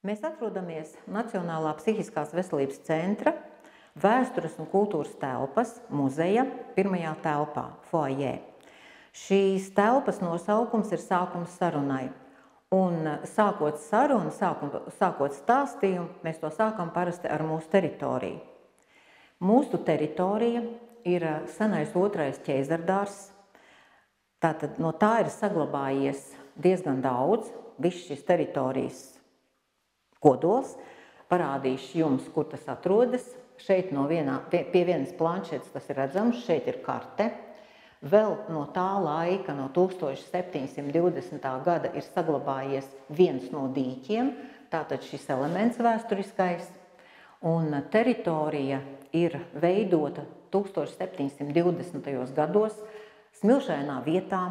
Mēs atrodamies Nacionālā psihiskās veselības centra vēstures un kultūras telpas muzeja pirmajā telpā, foajē. Šīs telpas nosaukums ir sākums sarunai. Un sākot sarunu, sākot stāstījumu, mēs to sākam parasti ar mūsu teritoriju. Mūsu teritorija ir senais otrais ķēzardārs. Tātad no tā ir saglabājies diezgan daudz, viss šis teritorijas kodols. Parādīšu jums, kur tas atrodas. Šeit pie vienas planšetes tas ir redzams, šeit ir karte. Vēl no tā laika, no 1720. gada, ir saglabājies viens no dīķiem, tātad šis elements vēsturiskais, un teritorija ir veidota 1720. gados, smilšainā vietā,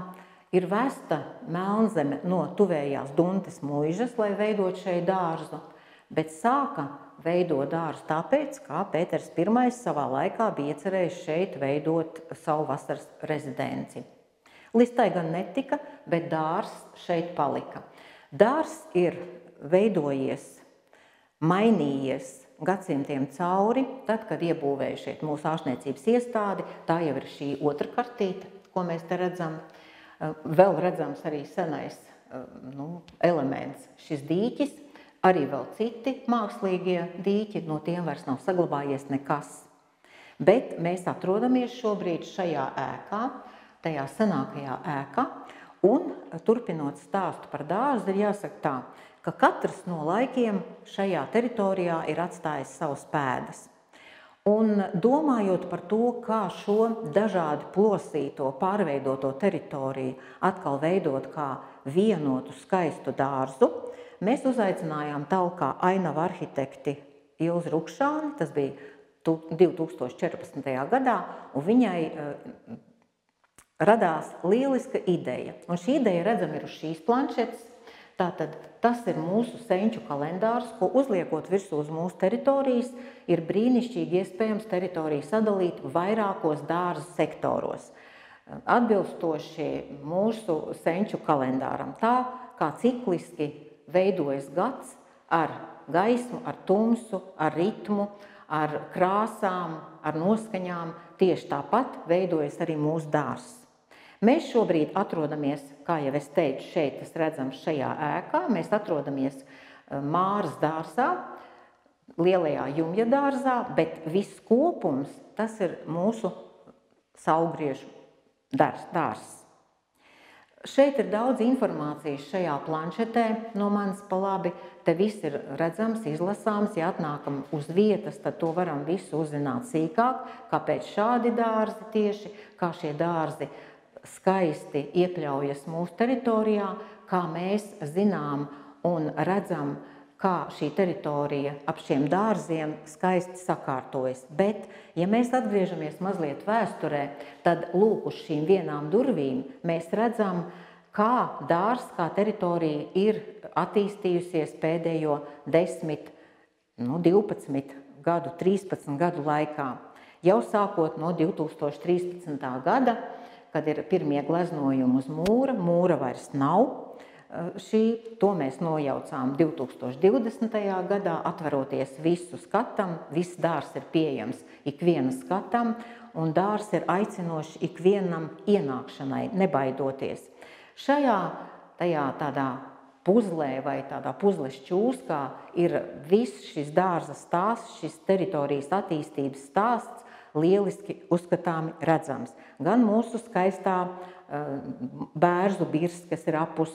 ir vesta melnzeme no tuvējās Duntes muižas, lai veidot šeit dārzu, bet sāka veidot dārzu tāpēc, kā Pēters I savā laikā bija iecerējis šeit veidot savu vasaras rezidenci. Līdz tai gan netika, bet dārzs šeit palika. Dārzs ir veidojies, mainījies gadsimtiem cauri, tad, kad iebūvēja šeit mūsu ārstniecības iestādi, tā jau ir šī otra kartīte, ko mēs te redzam. Vēl redzams arī senais elements, šis dīķis, arī vēl citi mākslīgie dīķi, no tiem vairs nav saglabājies nekas. Bet mēs atrodamies šobrīd šajā ēkā, tajā senākajā ēkā, un turpinot stāstu par dārzu, ir jāsaka tā, ka katrs no laikiem šajā teritorijā ir atstājis savas pēdas. Un domājot par to, kā šo dažādi plosīto, pārveidoto teritoriju atkal veidot kā vienotu skaistu dārzu, mēs uzaicinājām talkā ainavu arhitekti Ilzi Rukšāni, tas bija 2014. gadā, un viņai radās lieliska ideja. Un šī ideja redzam ir uz šīs planšetes. Tātad tas ir mūsu senču kalendārs, ko uzliekot virsū uz mūsu teritorijas, ir brīnišķīgi iespējams teritoriju sadalīt vairākos dārza sektoros, atbilstoši mūsu senču kalendāram. Tā kā cikliski veidojas gads ar gaismu, ar tumsu, ar ritmu, ar krāsām, ar noskaņām, tieši tāpat veidojas arī mūsu dārzs. Mēs šobrīd atrodamies, kā jau es teicu, šeit tas redzams šajā ēkā, mēs atrodamies Māras dārzā, lielajā Jumja dārzā, bet viss kopums, tas ir mūsu saulgriežu dārzs. Šeit ir daudz informācijas šajā planšetē no manis pa labi. Te viss ir redzams, izlasāms. Ja atnākam uz vietas, tad to varam visu uzzināt sīkāk, kāpēc šādi dārzi tieši, kā šie dārzi skaisti iekļaujas mūsu teritorijā, kā mēs zinām un redzam, kā šī teritorija ap šiem dārziem skaisti sakārtojas. Bet, ja mēs atgriežamies mazliet vēsturē, tad lūk uz šīm vienām durvīm mēs redzam, kā dārzs, kā teritorija ir attīstījusies pēdējo 10, 12 gadu, 13 gadu laikā. Jau sākot no 2013. gada, kad ir pirmie gleznojumi uz mūra, mūra vairs nav. To mēs nojaucām 2020. gadā, atveroties visu skatam, viss dārzs ir pieejams ikviena skatam, un dārzs ir aicinošs ikvienam ienākšanai, nebaidoties. Šajā tādā puzlē vai tādā puzles čūskā ir viss šis dārza stāsts, šis teritorijas attīstības stāsts, lieliski uzskatāmi redzams. Gan mūsu skaistā bērzu birs, kas ir apus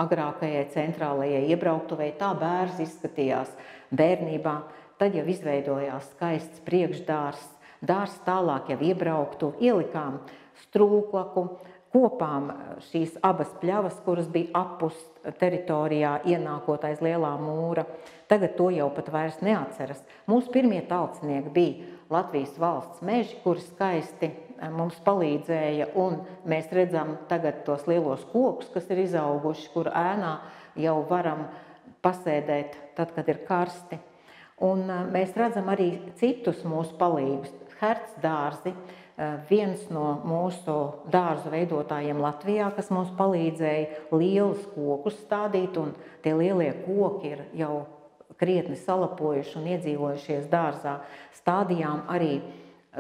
agrākajai centrālajai iebrauktuvei, tā bērzi izskatījās bērnībā, tad jau izveidojās skaists priekšdārzs, dārzs tālāk jau iebrauktu, ielikām strūklaku, kopām šīs abas pļavas, kuras bija apus teritorijā ienākot aiz lielā mūra. Tagad to jau pat vairs neatceras. Mūsu pirmie talcinieki bija Latvijas valsts meži, kuri skaisti mums palīdzēja, un mēs redzam tagad tos lielos kokus, kas ir izauguši, kur ēnā jau varam pasēdēt tad, kad ir karsti. Un mēs redzam arī citus mūsu palīgus. Herts dārzi, viens no mūsu dārzu veidotājiem Latvijā, kas mums palīdzēja lielus kokus stādīt, un tie lielie koki ir jau krietni salapojuši un iedzīvojušies dārzā, stādījām arī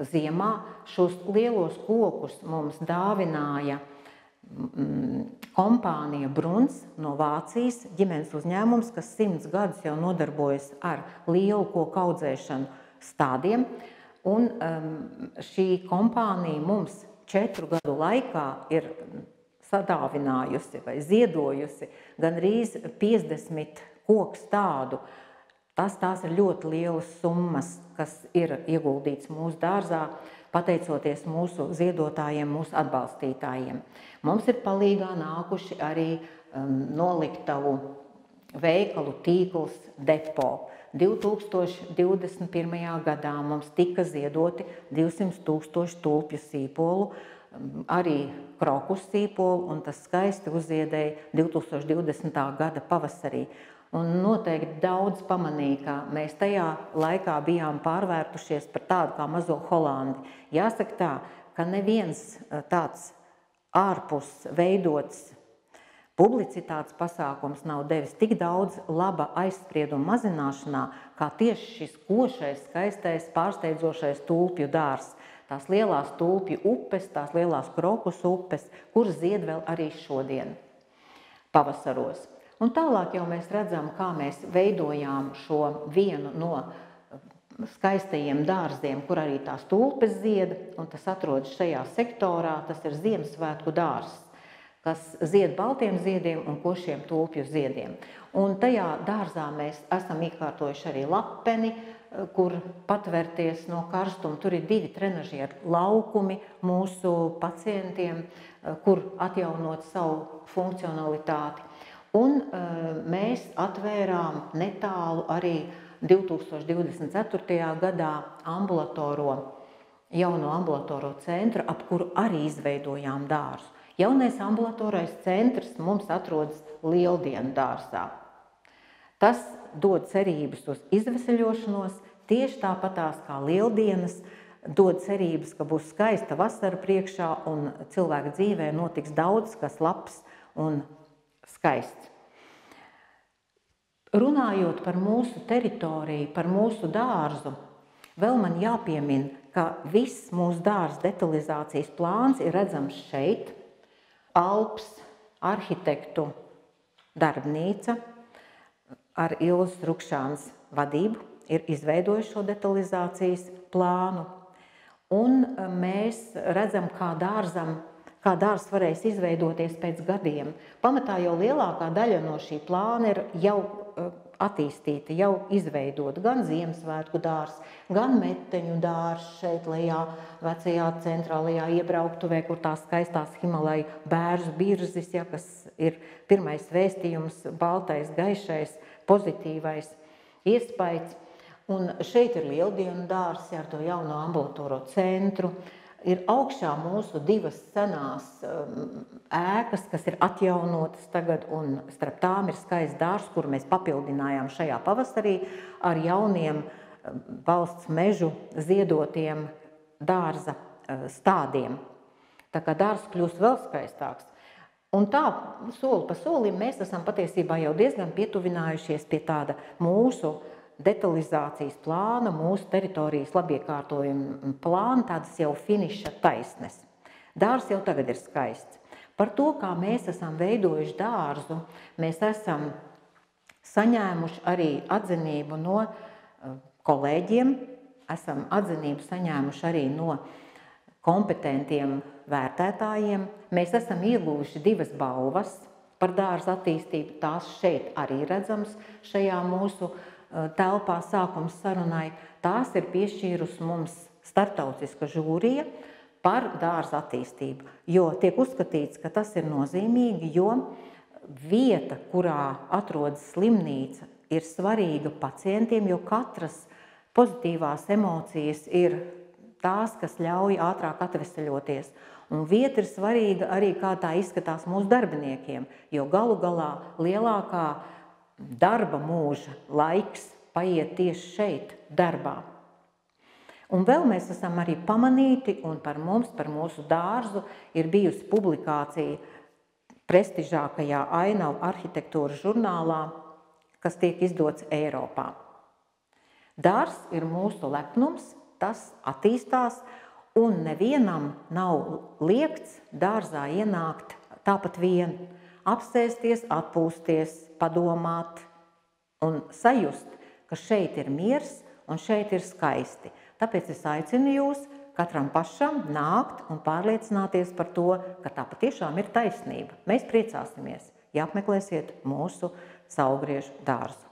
ziemā. Šos lielos kokus mums dāvināja kompānija Bruns no Vācijas, ģimenes uzņēmums, kas 100 gadus jau nodarbojas ar lielu koku audzēšanu stādiem. Un šī kompānija mums 4 gadu laikā ir sadāvinājusi vai ziedojusi gandrīz 50 koku stādu. Tās ir ļoti lielas summas, kas ir ieguldīts mūsu dārzā, pateicoties mūsu ziedotājiem, mūsu atbalstītājiem. Mums ir palīgā nākuši arī noliktavu veikalu tīkls Depo. 2021. gadā mums tika ziedoti 200 000 tulpju sīpolu, arī krokus sīpolu, un tas skaisti uzziedēja 2020. gada pavasarī. Un noteikti daudz pamanīja, ka mēs tajā laikā bijām pārvērtušies par tādu kā mazo Holandi. Jāsaka tā, ka neviens tāds ārpus veidots publicitātes pasākums nav devis tik daudz laba aizsprieduma mazināšanā, kā tieši šis košais, skaistais, pārsteidzošais tulpju dārs. Tās lielās tulpju upes, tās lielās krokus upes, kuras zied vēl arī šodien pavasaros. Un tālāk jau mēs redzam, kā mēs veidojām šo vienu no skaistajiem dārziem, kur arī tās tulpes zied, un tas atrodas šajā sektorā, tas ir Ziemassvētku dārzs, kas zied baltiem ziediem un košiem tulpju ziediem. Un tajā dārzā mēs esam iekārtojuši arī lapeni, kur patvērties no karstuma. Tur ir 2 trenažieru laukumi mūsu pacientiem, kur atjaunot savu funkcionalitāti. Un mēs atvērām netālu arī 2024. gadā jauno ambulatoro centru, ap kuru arī izveidojām dārzu. Jaunais ambulatorais centrs mums atrodas Lieldienu dārzā. Tas dod cerības uz izveseļošanos, tieši tāpatās kā Lieldienas dod cerības, ka būs skaista vasara priekšā un cilvēka dzīvē notiks daudz, kas labs un skaists. Runājot par mūsu teritoriju, par mūsu dārzu, vēl man jāpiemina, ka viss mūsu dārza detalizācijas plāns ir redzams šeit. Alps arhitektu darbnīca ar Ilzas Rukšānas vadību ir izveidojuši šo detalizācijas plānu. Un mēs redzam, kā dārzs varēs izveidoties pēc gadiem. Pamatā jau lielākā daļa no šī plāna ir jau attīstīta, jau izveidota. Gan Ziemassvētku dārzs, gan meteņu dārzs šeit lejā, vecajā centrālajā iebrauktuvē, kur tās skaistās Himalaju bērzu birzis, kas ir pirmais vēstījums, baltais, gaišais, pozitīvais iespējas. Un šeit ir Lieldienu dārzs ar to jauno ambulatoro centru. Ir augšā mūsu 2 senās ēkas, kas ir atjaunotas tagad, un starp tām ir skaists dārzs, kuru mēs papildinājām šajā pavasarī ar jauniem valsts mežu ziedotiem dārza stādiem. Tā kā dārzs kļūst vēl skaistāks. Un tā, soli pa solim, mēs esam patiesībā jau diezgan pietuvinājušies pie tāda mūsu detalizācijas plāna, mūsu teritorijas labiekārtojuma plāna, tādas jau finiša taisnes. Dārzs jau tagad ir skaists. Par to, kā mēs esam veidojuši dārzu, mēs esam saņēmuši arī atzinību no kolēģiem, esam atzinību saņēmuši arī no kompetentiem vērtētājiem. Mēs esam ieguvuši 2 balvas par dārza attīstību, tās šeit arī redzams šajā mūsu telpā sākums sarunai. Tās ir piešķīrusi mums starptautiska žūrija par dārza attīstību, jo tiek uzskatīts, ka tas ir nozīmīgi, jo vieta, kurā atrodas slimnīca, ir svarīga pacientiem, jo katras pozitīvās emocijas ir tās, kas ļauj ātrāk atveseļoties. Un vieta ir svarīga arī, kā tā izskatās mūsu darbiniekiem, jo galu galā lielākā darba mūža laiks paiet tieši šeit, darbā. Un vēl mēs esam arī pamanīti, un par mūsu dārzu ir bijusi publikācija prestižākajā Ainavu arhitektūras žurnālā kas tiek izdots Eiropā. Dārzs ir mūsu lepnums, tas attīstās, un nevienam nav liegts dārzā ienākt tāpat vien, apsēsties, atpūsties, padomāt un sajust, ka šeit ir miers un šeit ir skaisti. Tāpēc es aicinu jūs katram pašam nākt un pārliecināties par to, ka tā patiešām ir taisnība. Mēs priecāsimies, ja apmeklēsiet mūsu saulgriežu dārzu.